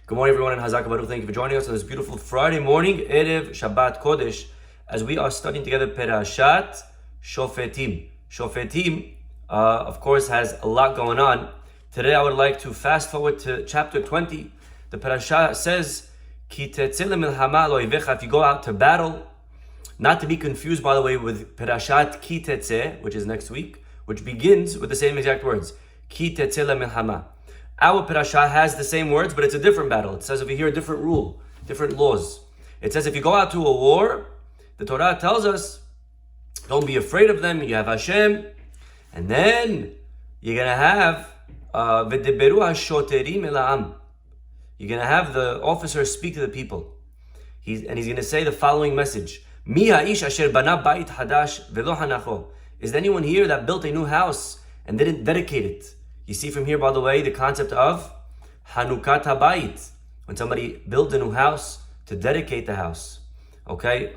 Good morning, everyone, and Hazak Baruch. Thank you for joining us on this beautiful Friday morning, Erev Shabbat Kodesh, as we are studying together Perashat Shofetim. Shofetim, of course, has a lot going on. Today, I would like to fast forward to chapter 20. The Perashat says, Ki tetzeh lemilchama lo oivecha, if you go out to battle, not to be confused, by the way, with Perashat Ki tetzeh, which is next week, which begins with the same exact words, Ki tetzeh lemilchama. Our parasha has the same words, but it's a different battle. It says over here a different rule, different laws. It says if you go out to a war, the Torah tells us, don't be afraid of them. You have Hashem, and then you're gonna have v'diberu hashoterim el ha'am. You're gonna have the officers speak to the people. He's gonna say the following message: Mi ha'ish asher bana bait hadash velo hanacho. Is there anyone here that built a new house and didn't dedicate it? You see from here, by the way, the concept of Hanukat HaBayit, when somebody builds a new house to dedicate the house. Okay,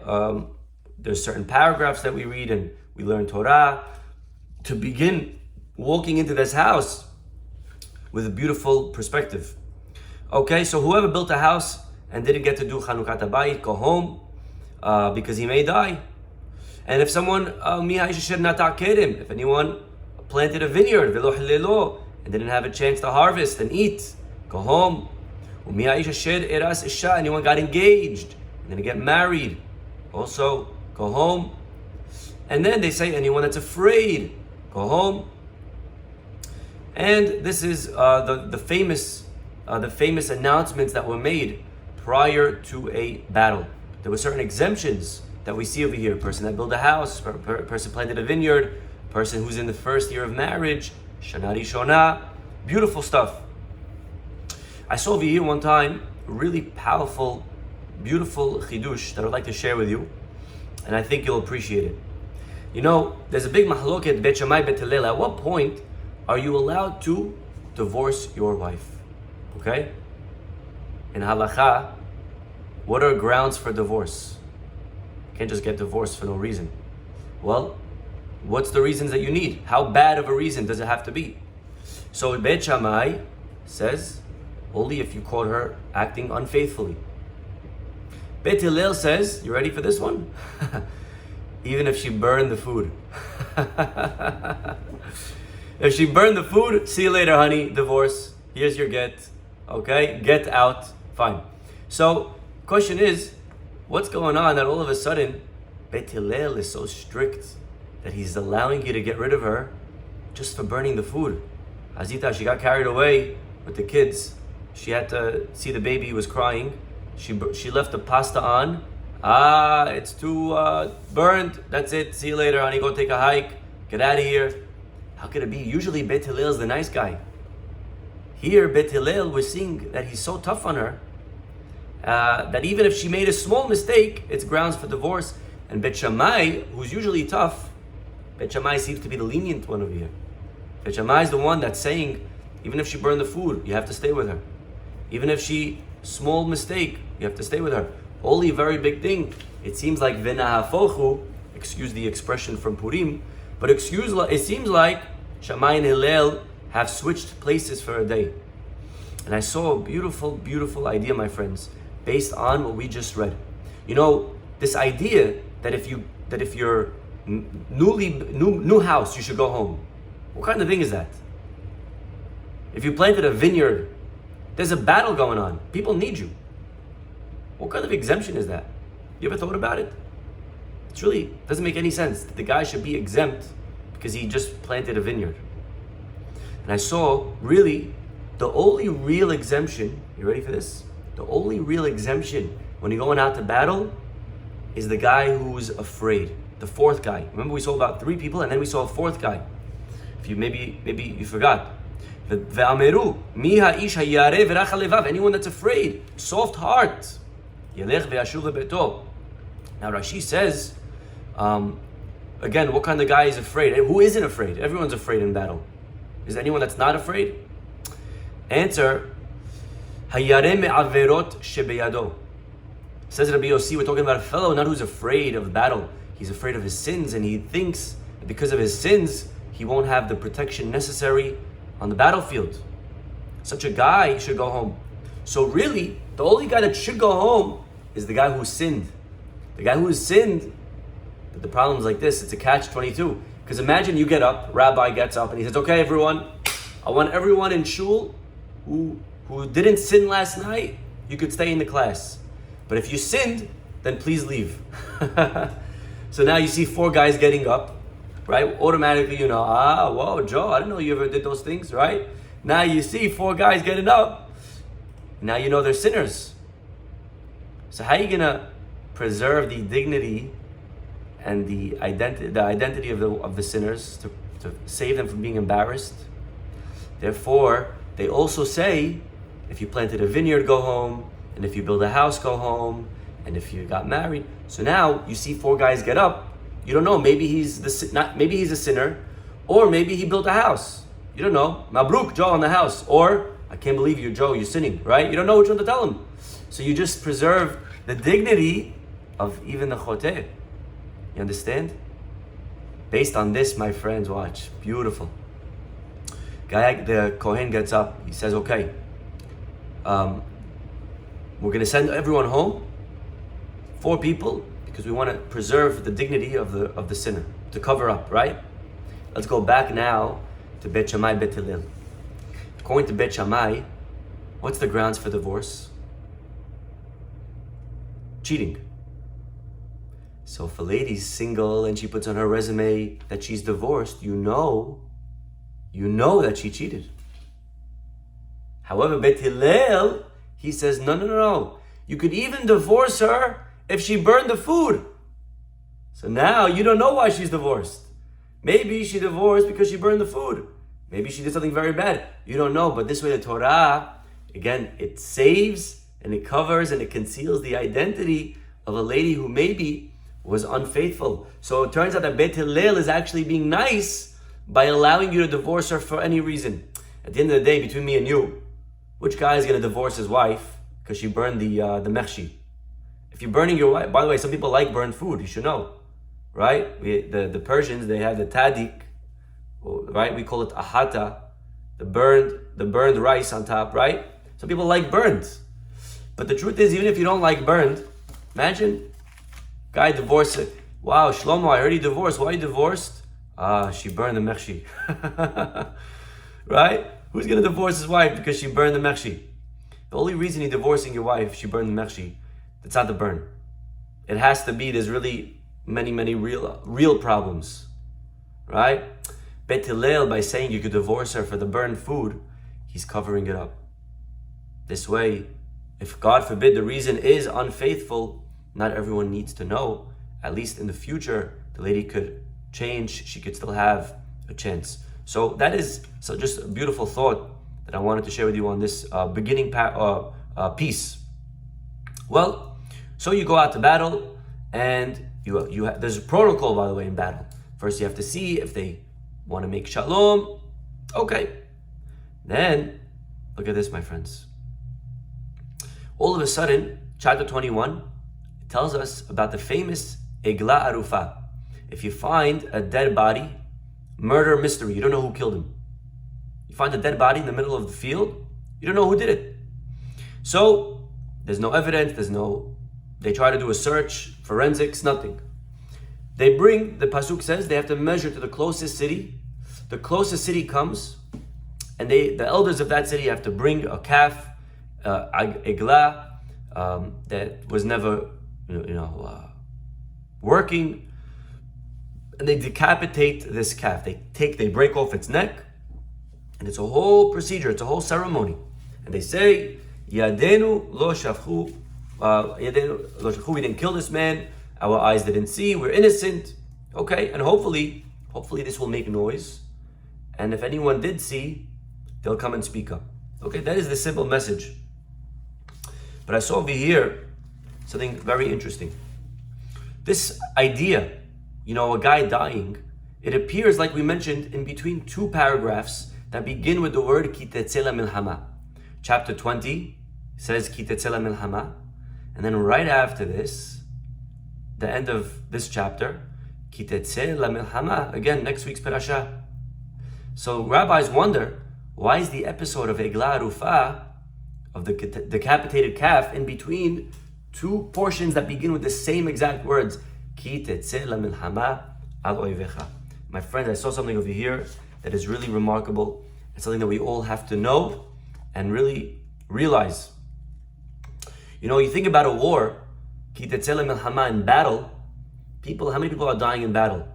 there's certain paragraphs that we read and we learn Torah to begin walking into this house with a beautiful perspective. Okay, so whoever built a house and didn't get to do Hanukat HaBayit, go home because he may die. And if someone, if anyone planted a vineyard, and didn't have a chance to harvest and eat, go home. Anyone got engaged and didn't get married, also go home. And then they say anyone that's afraid, go home. And this is the famous announcements that were made prior to a battle. There were certain exemptions that we see over here: person that built a house, person planted a vineyard, person who's in the first year of marriage, Shana Rishona, beautiful stuff. I saw over here one time a really powerful, beautiful chidush that I'd like to share with you, and I think you'll appreciate it. You know, there's a big mahloket, Bet Shammai, Bet Hillel. At what point are you allowed to divorce your wife? Okay? In halakha, what are grounds for divorce? You can't just get divorced for no reason. Well, what's the reasons that you need? How bad of a reason does it have to be? So Bet Shammai says, only if you caught her acting unfaithfully. Bet Hillel says, you ready for this one? Even if she burned the food. If she burned the food, see you later, honey, divorce. Here's your get. Okay, get out, fine. So, question is, what's going on that all of a sudden, Bet Hillel is so strict that he's allowing you to get rid of her just for burning the food? Hazita, she got carried away with the kids. She had to see the baby was crying. She left the pasta on. It's too burned. That's it. See you later, honey. Go take a hike. Get out of here. How could it be? Usually Bet Hillel is the nice guy. Here, Bet Hillel, we're seeing that he's so tough on her that even if she made a small mistake, it's grounds for divorce. And Bet Shammai, who's usually tough, Bet Shammai seems to be the lenient one over here. Bet Shammai is the one that's saying, even if she burned the food, you have to stay with her. Even if she, small mistake, you have to stay with her. Only very big thing, it seems like Venahafochu, excuse the expression from Purim, but it seems like Shammai and Hillel have switched places for a day. And I saw a beautiful, beautiful idea, my friends, based on what we just read. You know, this idea that if you're new house, you should go home. What kind of thing is that? If you planted a vineyard, there's a battle going on. People need you. What kind of exemption is that? You ever thought about it? It really doesn't make any sense that the guy should be exempt because he just planted a vineyard. And I saw really the only real exemption, you ready for this? The only real exemption when you're going out to battle is the guy who's afraid. The fourth guy. Remember we saw about 3 people and then we saw a 4th guy. If you maybe you forgot. Anyone that's afraid, soft heart. Now Rashi says, again, what kind of guy is afraid? Who isn't afraid? Everyone's afraid in battle. Is there anyone that's not afraid? Answer, says Rabbi Yossi, we're talking about a fellow not who's afraid of battle. He's afraid of his sins, and he thinks that because of his sins, he won't have the protection necessary on the battlefield. Such a guy should go home. So really, the only guy that should go home is the guy who sinned. The guy who sinned, but the problem is like this, it's a catch-22. Because imagine you get up, rabbi gets up, and he says, okay, everyone, I want everyone in shul who didn't sin last night, you could stay in the class. But if you sinned, then please leave. So now you see 4 guys getting up, right? Automatically, whoa, Joe, I didn't know you ever did those things, right? Now you see 4 guys getting up. Now you know they're sinners. So how are you gonna preserve the dignity and the identity of the sinners to save them from being embarrassed? Therefore, they also say, if you planted a vineyard, go home, and if you build a house, go home, and if you got married. So now you see 4 guys get up. You don't know. Maybe he's a sinner, or maybe he built a house. You don't know. Mabruk, Joe, on the house, or I can't believe you, Joe, you're sinning, right? You don't know which one to tell him. So you just preserve the dignity of even the choteh. You understand? Based on this, my friends, watch. Beautiful. The Kohen gets up. He says, okay, we're going to send everyone home, 4 people, because we want to preserve the dignity of the sinner, to cover up, right? Let's go back now to Bet Shammai, Bet Hillel. According to Bet Shammai, what's the grounds for divorce? Cheating. So if a lady's single and she puts on her resume that she's divorced, you know that she cheated. However, Bet Hillel, he says, no. You could even divorce her if she burned the food. So now you don't know why she's divorced. Maybe she divorced because she burned the food. Maybe she did something very bad. You don't know. But this way the Torah, again, it saves and it covers and it conceals the identity of a lady who maybe was unfaithful. So it turns out that Bet Hillel is actually being nice by allowing you to divorce her for any reason. At the end of the day, between me and you, which guy is going to divorce his wife because she burned the mechshi? If you're burning your wife, by the way, some people like burned food, you should know, right? The Persians, they have the tadik, right? We call it ahata, the burned rice on top, right? Some people like burned. But the truth is, even if you don't like burned, imagine, guy divorced it. Wow, Shlomo, I heard he divorced. Why you divorced? She burned the mechshi. Right? Who's going to divorce his wife because she burned the mechshi? The only reason you're divorcing your wife, she burned the mechshi, that's not the burn. It has to be, there's really many real problems. Right? Bet Hillel, by saying you could divorce her for the burned food, he's covering it up. This way, if God forbid the reason is unfaithful, not everyone needs to know. At least in the future, the lady could change, she could still have a chance. So that is just a beautiful thought that I wanted to share with you on this beginning piece. Well, so you go out to battle, and there's a protocol, by the way, in battle. First, you have to see if they want to make shalom. Okay. Then, look at this, my friends. All of a sudden, chapter 21, it tells us about the famous Egla Arufa. If you find a dead body, murder mystery, you don't know who killed him. You find a dead body in the middle of the field, you don't know who did it. So, there's no evidence, they try to do a search, forensics, nothing. The pasuk says, they have to measure to the closest city. The closest city comes, and the elders of that city have to bring a calf, egla, that was never, working, and they decapitate this calf. They break off its neck, and it's a whole procedure, it's a whole ceremony. And they say, Yadenu lo shafchu, we didn't kill this man, our eyes didn't see, we're innocent. Okay, and hopefully this will make noise. And if anyone did see, they'll come and speak up. Okay, that is the simple message. But I saw over here something very interesting. This idea, a guy dying, it appears, like we mentioned, in between 2 paragraphs that begin with the word ki tetzeh milhama. Chapter 20 says ki tetzeh milhama, and then right after this, the end of this chapter, ki tetzeh milhama, again, next week's parasha. So rabbis wonder, why is the episode of Egla Arufa of the decapitated calf in between two portions that begin with the same exact words. Ki tetzeh lemilchama al oivecha. My friends, I saw something over here that is really remarkable. It's something that we all have to know and really realize. You think about a war, ki tetzeh lemilchama, in battle, how many people are dying in battle?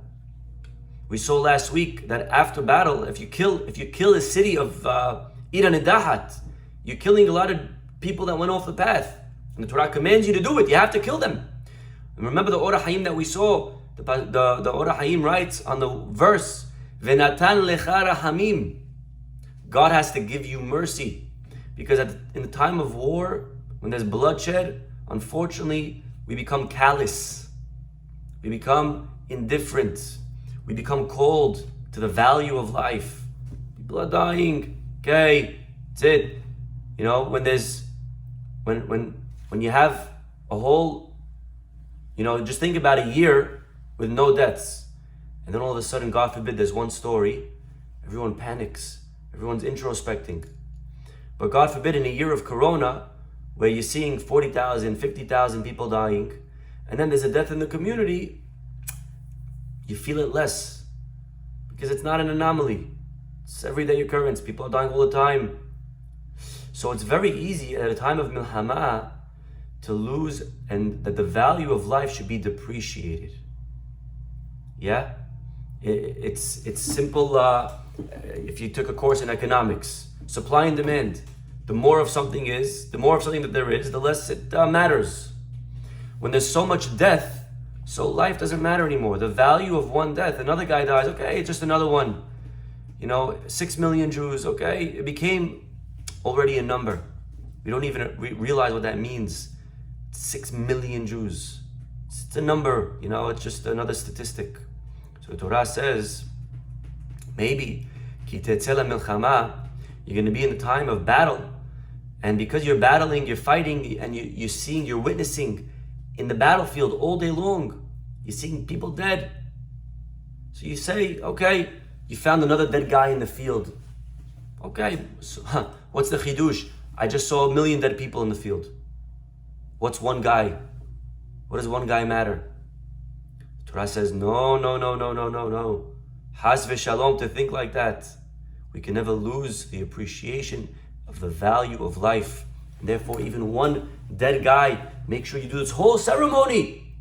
We saw last week that after battle, if you kill a city of Iran Dahat, you're killing a lot of people that went off the path. And the Torah commands you to do it. You have to kill them. And remember the Orah Hayim that we saw. The Orah Hayim writes on the verse, V'natan lecha rahamim. God has to give you mercy. Because in the time of war, when there's bloodshed, unfortunately, we become callous. We become indifferent. We become cold to the value of life. People are dying. Okay, that's it. When you have a whole, just think about a year with no deaths, and then all of a sudden, God forbid, there's one story, everyone panics, everyone's introspecting. But God forbid, in a year of Corona, where you're seeing 40,000, 50,000 people dying, and then there's a death in the community, you feel it less, because it's not an anomaly. It's everyday occurrence. People are dying all the time. So it's very easy at a time of milhama to lose, and that the value of life should be depreciated. Yeah? It's simple. If you took a course in economics, supply and demand. The more of something that there is, the less it matters. When there's so much death, so life doesn't matter anymore. The value of one death, another guy dies, okay, it's just another one. 6 million Jews, okay, it became already a number. We don't even realize what that means. 6 million Jews. It's a number, it's just another statistic. So the Torah says, maybe, ki tetzeh milchama, you're going to be in the time of battle, and because you're battling, you're fighting, and you're witnessing in the battlefield all day long, you're seeing people dead. So you say, okay, you found another dead guy in the field. Okay, so, what's the chidush? I just saw 1 million dead people in the field. What's one guy? What does one guy matter? The Torah says, no. Has v'shalom, to think like that. We can never lose the appreciation of the value of life. And therefore, even one dead guy, make sure you do this whole ceremony.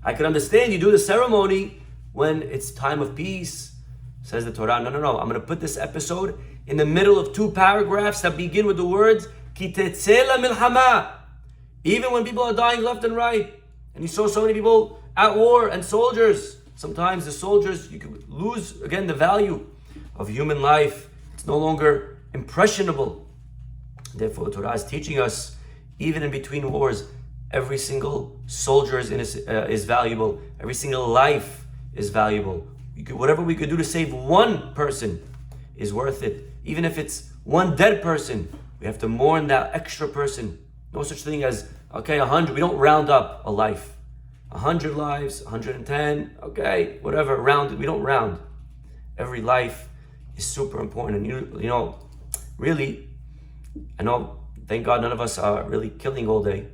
I can understand you do the ceremony when it's time of peace. Says the Torah, no. I'm going to put this episode in the middle of 2 paragraphs that begin with the words, Ki tetzeh milchama. Even when people are dying left and right, and you saw so many people at war and soldiers, sometimes the soldiers, you could lose, again, the value of human life. It's no longer impressionable. Therefore, the Torah is teaching us, even in between wars, every single soldier is valuable. Every single life is valuable. Whatever we could do to save one person is worth it. Even if it's one dead person, we have to mourn that extra person. No such thing as, 100. We don't round up a life. 100 lives, 110, okay, whatever, round. We don't round. Every life is super important. And really, I know, thank God none of us are really killing all day,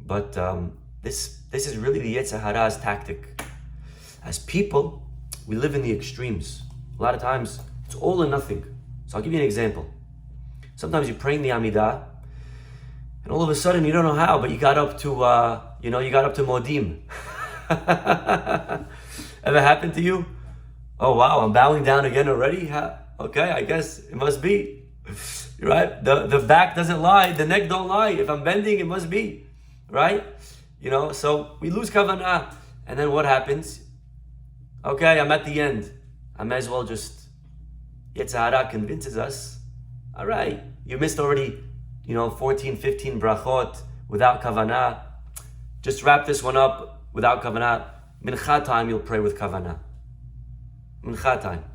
but this is really the Yetzer Hara's tactic. As people, we live in the extremes. A lot of times, it's all or nothing. So I'll give you an example. Sometimes you're praying the Amidah, and all of a sudden, you don't know how, but you got up to Modim. Ever happened to you? Oh wow, I'm bowing down again already? Okay, I guess it must be. Right? The back doesn't lie, the neck don't lie. If I'm bending, it must be. Right? So we lose kavanah. And then what happens? Okay, I'm at the end. I may as well just, Yetzer Hara convinces us, all right, you missed already, 14, 15 brachot without kavanah. Just wrap this one up without kavanah. Mincha time, you'll pray with kavanah. Mincha time,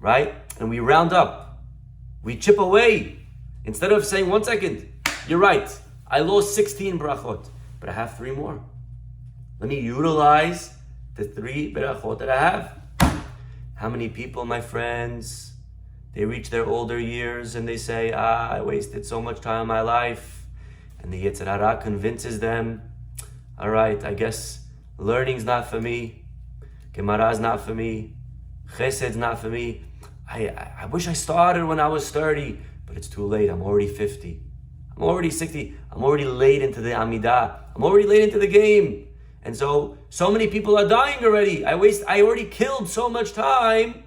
right? And we round up. We chip away. Instead of saying, 1 second, you're right, I lost 16 brachot, but I have 3 more. Let me utilize the 3 brachot that I have. How many people, my friends, they reach their older years and they say, I wasted so much time in my life. And the Yetzer Hara convinces them, all right, I guess learning's not for me, Gemara's not for me, Chesed's not for me. I wish I started when I was 30, but it's too late. I'm already 50. I'm already 60. I'm already late into the Amidah. I'm already late into the game. And so many people are dying already. I already killed so much time.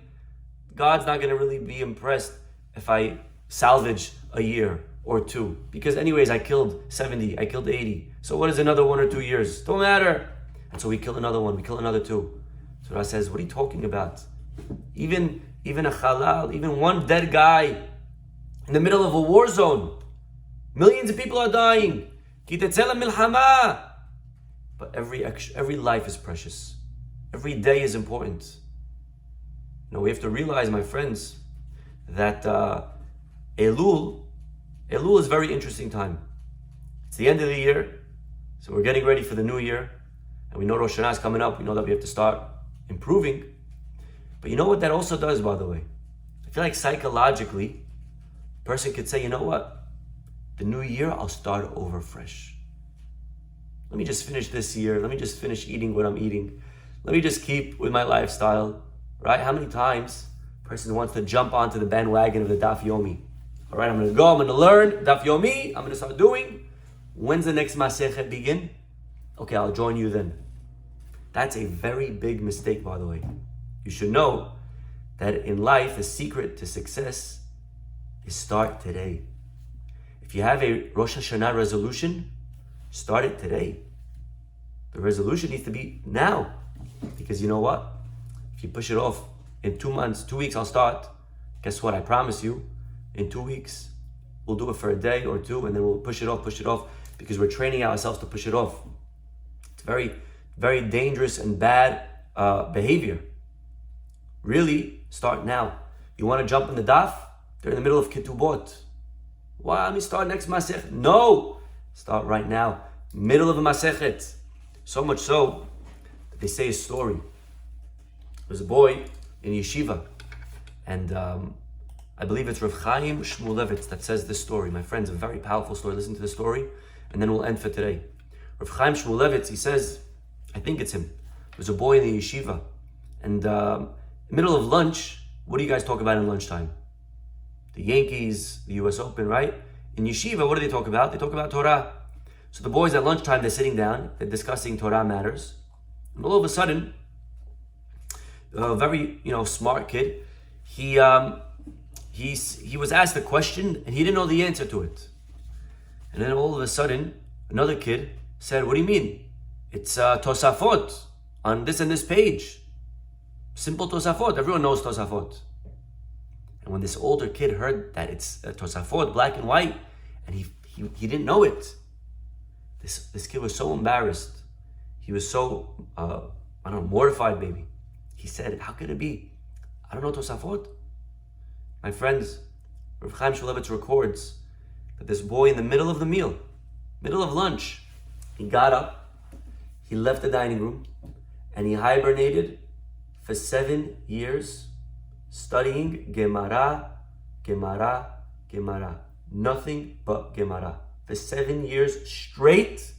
God's not going to really be impressed if I salvage a year or two. Because anyways, I killed 70, I killed 80. So what is another 1 or 2 years? Don't matter. And so we kill another one, we kill another two. So Torah says, what are you talking about? Even a halal, even one dead guy in the middle of a war zone. Millions of people are dying. But every life is precious. Every day is important. We have to realize, my friends, that Elul is a very interesting time. It's the end of the year, so we're getting ready for the new year, and we know Rosh Hashanah is coming up. We know that we have to start improving. But you know what that also does, by the way? I feel like psychologically, a person could say, you know what? The new year, I'll start over fresh. Let me just finish this year. Let me just finish eating what I'm eating. Let me just keep with my lifestyle. Right? How many times a person wants to jump onto the bandwagon of the Daf Yomi? All right, I'm going to go, I'm going to learn Daf Yomi, I'm going to start doing. When's the next Masechet begin? Okay, I'll join you then. That's a very big mistake, by the way. You should know that in life, the secret to success is start today. If you have a Rosh Hashanah resolution, start it today. The resolution needs to be now. Because you know what? If you push it off in 2 months, 2 weeks, I'll start. Guess what? I promise you, in 2 weeks, we'll do it for a day or two, and then we'll push it off, because we're training ourselves to push it off. It's very, very dangerous and bad behavior. Really, start now. You want to jump in the daf? They're in the middle of Ketubot. Why? Let me start next Masechet. No! Start right now. Middle of a Masechet. So much so that they say a story. There's a boy in yeshiva, and I believe it's Rav Chaim Shmulevitz that says this story. My friends, a very powerful story. Listen to the story, and then we'll end for today. Rav Chaim Shmulevitz, he says, I think it's him. There's a boy in the yeshiva, and middle of lunch, what do you guys talk about in lunchtime? The Yankees, the US Open, right? In yeshiva, what do they talk about? They talk about Torah. So the boys at lunchtime, they're sitting down, they're discussing Torah matters, and all of a sudden, a very smart kid, he was asked a question and he didn't know the answer to it. And then all of a sudden, another kid said, what do you mean? It's Tosafot on this and this page. Simple Tosafot. Everyone knows Tosafot. And when this older kid heard that it's Tosafot, black and white, and he didn't know it, this kid was so embarrassed. He was so mortified maybe. He said, how could it be? I don't know Tosafot. My friends, Rav Chaim Shmulevitz records that this boy in the middle of the meal, middle of lunch, he got up, he left the dining room, and he hibernated for 7 years, studying Gemara, Gemara, Gemara. Nothing but Gemara. For 7 years straight,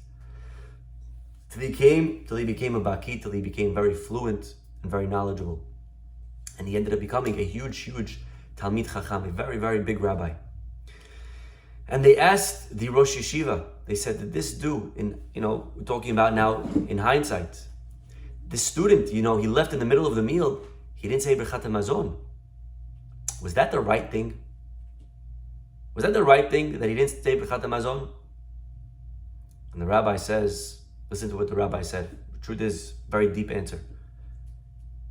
till he became a baki, till he became very fluent and very knowledgeable. And he ended up becoming a huge Talmid Chacham, a very, very big rabbi. And they asked the Rosh Yeshiva, they said that this dude, we're talking about now in hindsight, this student, he left in the middle of the meal, he didn't say Birchat HaMazon. Was that the right thing? Was that the right thing that he didn't say Birchat HaMazon? And the rabbi says, listen to what the rabbi said. The truth is, very deep answer.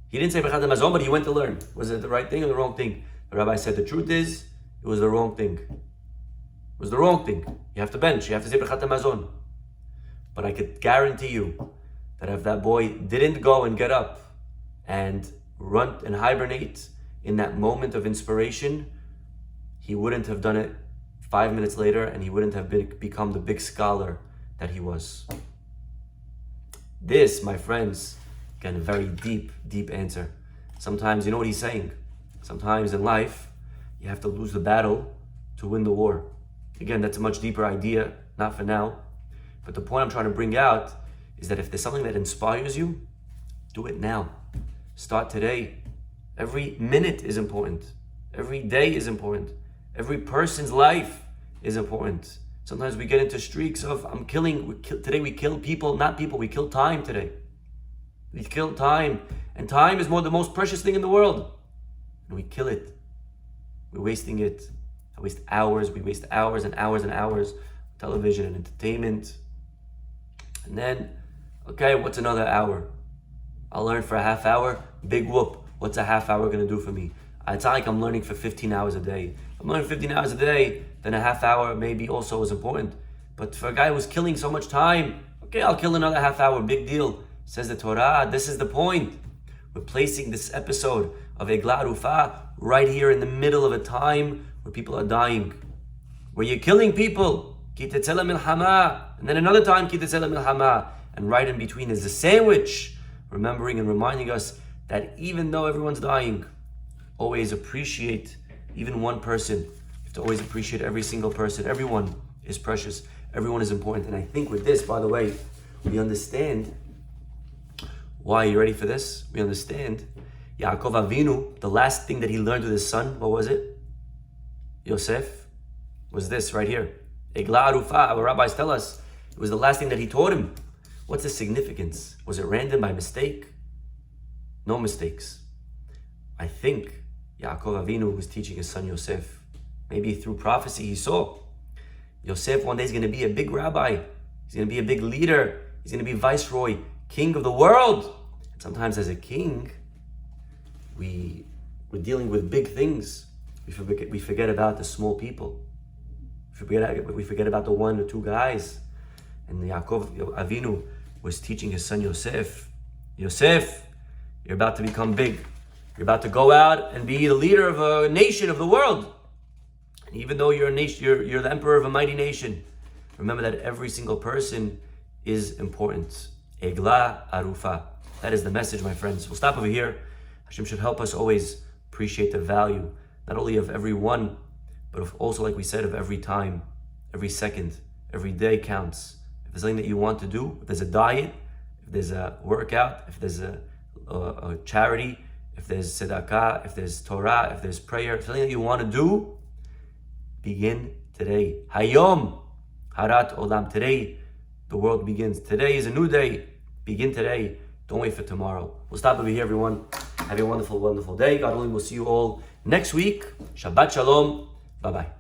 He didn't say Birchat HaMazon, but he went to learn. Was it the right thing or the wrong thing? The rabbi said, the truth is, it was the wrong thing. It was the wrong thing. You have to bench. You have to say Birchat HaMazon. But I could guarantee you that if that boy didn't go and get up and run and hibernate in that moment of inspiration, he wouldn't have done it 5 minutes later, and he wouldn't have become the big scholar that he was. This, my friends, again, a very deep answer. Sometimes, you know what he's saying? Sometimes in life, you have to lose the battle to win the war. Again, that's a much deeper idea, not for now. But the point I'm trying to bring out is that if there's something that inspires you, do it now. Start today. Every minute is important. Every day is important. Every person's life is important. Sometimes we get into streaks of, today we kill people, not people, we kill time today. We kill time. And time is the most precious thing in the world. And we kill it. We're wasting it. We waste hours and hours and hours. Television and entertainment. And then, okay, what's another hour? I'll learn for a half hour. Big whoop. What's a half hour going to do for me? It's not like I'm learning for 15 hours a day. If I'm learning 15 hours a day, then a half hour maybe also is important. But for a guy who's killing so much time, okay, I'll kill another half hour. Big deal. Says the Torah. This is the point. We're placing this episode of Egla Arufa right here in the middle of a time where people are dying, where you're killing people. Ki tetzela milchama. And then another time, ki tetzela milchama. And right in between is the sandwich, remembering and reminding us that even though everyone's dying, always appreciate even one person. You have to always appreciate every single person. Everyone is precious. Everyone is important. And I think with this, by the way, we understand why. You ready for this? We understand Yaakov Avinu, the last thing that he learned with his son, what was it? Yosef, was this right here. Egla Arufa, our rabbis tell us, it was the last thing that he taught him. What's the significance? Was it random by mistake? No mistakes. I think Yaakov Avinu was teaching his son Yosef. Maybe through prophecy he saw Yosef one day is going to be a big rabbi. He's going to be a big leader. He's going to be viceroy, king of the world. And sometimes as a king, we're dealing with big things. We forget about the small people. We forget about the one or two guys. And Yaakov Avinu was teaching his son Yosef. Yosef, you're about to become big. You're about to go out and be the leader of a nation of the world. And even though you're a nation, you're the emperor of a mighty nation, remember that every single person is important. Egla Arufa. That is the message, my friends. We'll stop over here. Hashem should help us always appreciate the value, not only of every one, but also, like we said, of every time, every second, every day counts. If there's something that you want to do, if there's a diet, if there's a workout, if there's a charity, if there's tzedakah, if there's Torah, if there's prayer, if something that you want to do, begin today. Hayom harat olam. Today, the world begins. Today is a new day. Begin today. Don't wait for tomorrow. We'll stop over here, everyone. Have a wonderful, wonderful day. God willing, we'll see you all next week. Shabbat shalom. Bye-bye.